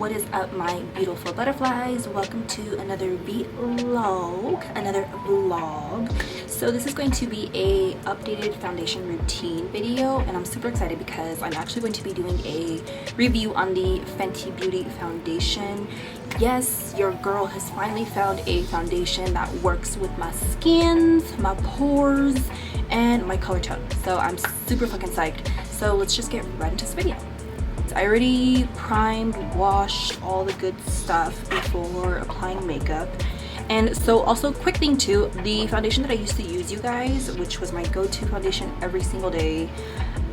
What is up, my beautiful butterflies? Welcome to another vlog. So this is going to be a updated foundation routine video, and I'm super excited because I'm actually going to be doing a review on the Fenty Beauty foundation. Yes, your girl has finally found a foundation that works with my skin, my pores, and my color tone. So I'm super fucking psyched. So let's just get right into this video. I already primed, washed, all the good stuff before applying makeup. And so also, quick thing too, the foundation that I used to use, you guys, which was my go-to foundation every single day,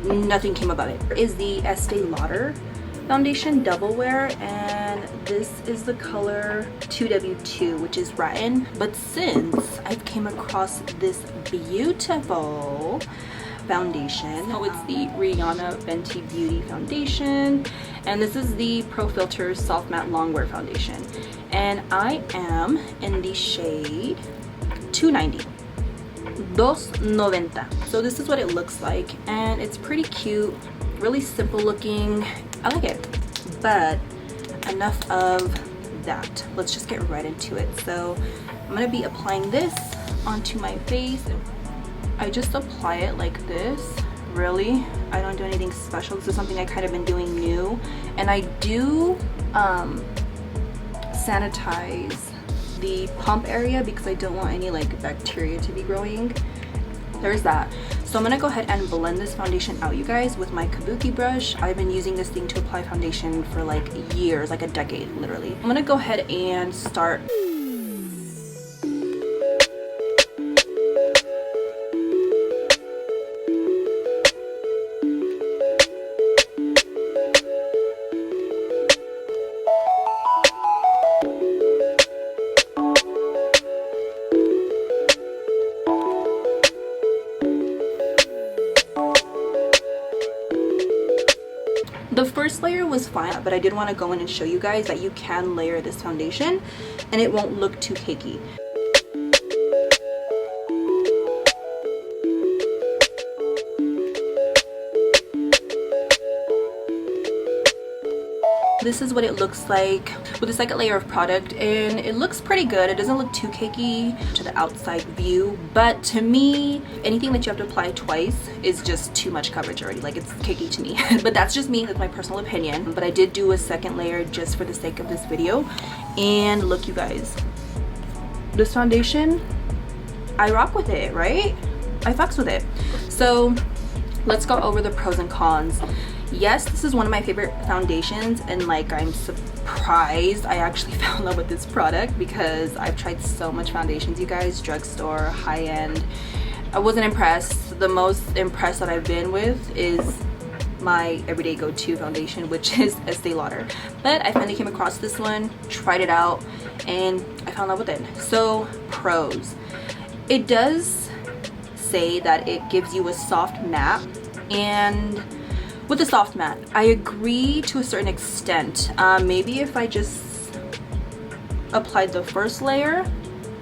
nothing came above it, is the Estee Lauder foundation double wear, and this is the color 2W2, which is Rotten. But since I've came across this beautiful foundation, so it's the Rihanna Fenty Beauty foundation, and this is the Pro Filter Soft Matte Longwear foundation, and I am in the shade 290. So this is what it looks like, and it's pretty cute, really simple looking. I like it, but enough of that. Let's just get right into it. So I'm gonna be applying this onto my face. I just apply it like this, really. I don't do anything special. This is something I kind of been doing new, and I do sanitize the pump area because I don't want any like bacteria to be growing. There's that. So I'm gonna go ahead and blend this foundation out, you guys, with my kabuki brush. I've been using this thing to apply foundation for like years, like a decade, literally. I'm gonna go ahead and start. The first layer was fine, but I did want to go in and show you guys that you can layer this foundation and it won't look too cakey. This is what it looks like with the second layer of product, and it looks pretty good. It doesn't look too cakey to the outside view, but to me, anything that you have to apply twice is just too much coverage already. Like, it's cakey to me. But that's just me, that's my personal opinion. But I did do a second layer just for the sake of this video. And look, you guys, this foundation, I rock with it, right? I fucks with it. So let's go over the pros and cons. Yes, this is one of my favorite foundations, and like, I'm surprised I actually fell in love with this product because I've tried so much foundations, you guys, drugstore, high-end. I wasn't impressed. The most impressed that I've been with is my everyday go-to foundation, which is Estee Lauder. But I finally came across this one, tried it out, and I fell in love with it. So, pros. It does say that it gives you a soft matte, and with the soft matte, I agree to a certain extent. Maybe if I just applied the first layer,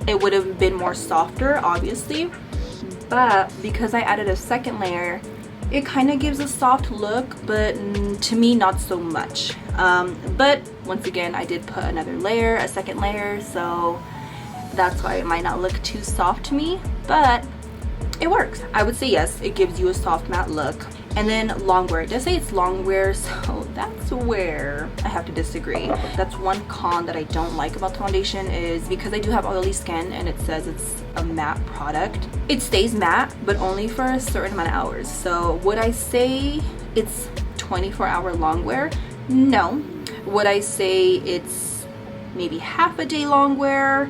it would have been more softer, obviously. But because I added a second layer, it kind of gives a soft look, but to me, not so much. But once again, I did put another layer, a second layer, so that's why it might not look too soft to me, but it works. I would say yes, it gives you a soft matte look. And then longwear, it does say it's longwear, so that's where I have to disagree. That's one con that I don't like about the foundation, is because I do have oily skin and it says it's a matte product. It stays matte, but only for a certain amount of hours. So would I say it's 24-hour longwear? No. Would I say it's maybe half a day longwear?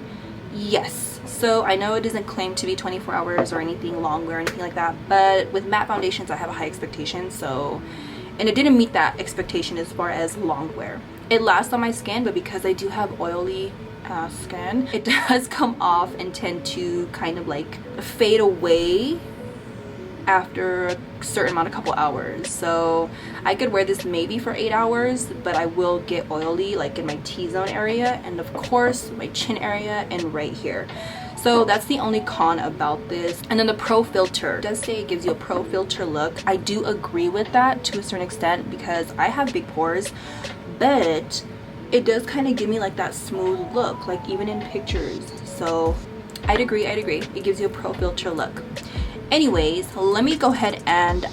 Yes. So I know it doesn't claim to be 24 hours or anything longwear or anything like that, but with matte foundations I have a high expectation, so, and it didn't meet that expectation as far as longwear. It lasts on my skin, but because I do have oily skin, it does come off and tend to kind of like fade away after a certain amount, a couple hours. So I could wear this maybe for 8 hours, but I will get oily like in my T-zone area, and of course my chin area and right here. So that's the only con about this. And then the Pro Filter, it does say it gives you a Pro Filter look. I do agree with that to a certain extent because I have big pores, but it does kind of give me like that smooth look, like even in pictures. So I'd agree, it gives you a pro filter look. Anyways, let me go ahead and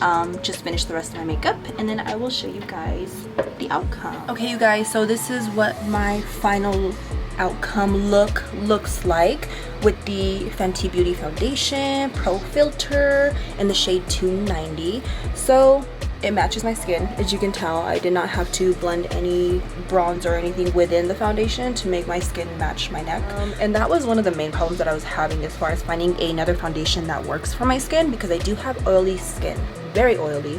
just finish the rest of my makeup, and then I will show you guys the outcome. Okay, you guys, so this is what my final outcome looks like with the Fenty Beauty foundation, pro filter, and the shade 290. So it matches my skin. As you can tell, I did not have to blend any bronze or anything within the foundation to make my skin match my neck. And that was one of the main problems that I was having as far as finding another foundation that works for my skin, because I do have oily skin, very oily.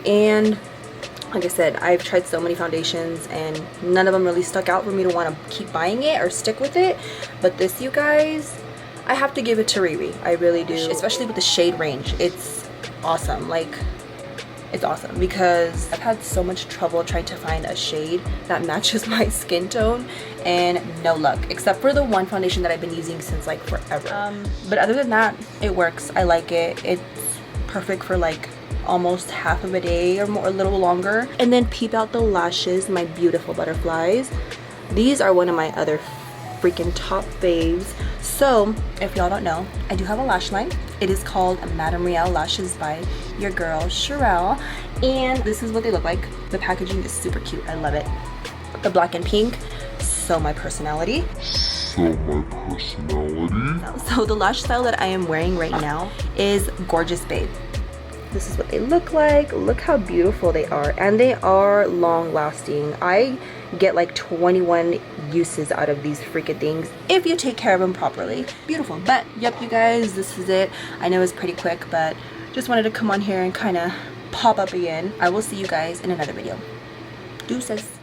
And like I said, I've tried so many foundations and none of them really stuck out for me to want to keep buying it or stick with it. But this, you guys, I have to give it to Riri. I really do. Especially with the shade range. It's awesome. Like, it's awesome, because I've had so much trouble trying to find a shade that matches my skin tone, and no luck, except for the one foundation that I've been using since like forever. But other than that, it works. I like it. It's perfect for like almost half of a day or more, a little longer. And then peep out the lashes, my beautiful butterflies. These are one of my other freaking top faves. So if y'all don't know, I do have a lash line. It is called Mademrielle lashes by your girl Chirelle, and this is what they look like. The packaging is super cute. I love it. The black and pink, so my personality. So the lash style that I am wearing right now is Gorgeous Babe. This is what they look like. Look how beautiful they are, and they are long lasting. I get like 21 uses out of these freaking things if you take care of them properly. Beautiful. But yep, you guys, this is it. I know it's pretty quick, but just wanted to come on here and kind of pop up again. I will see you guys in another video. Deuces.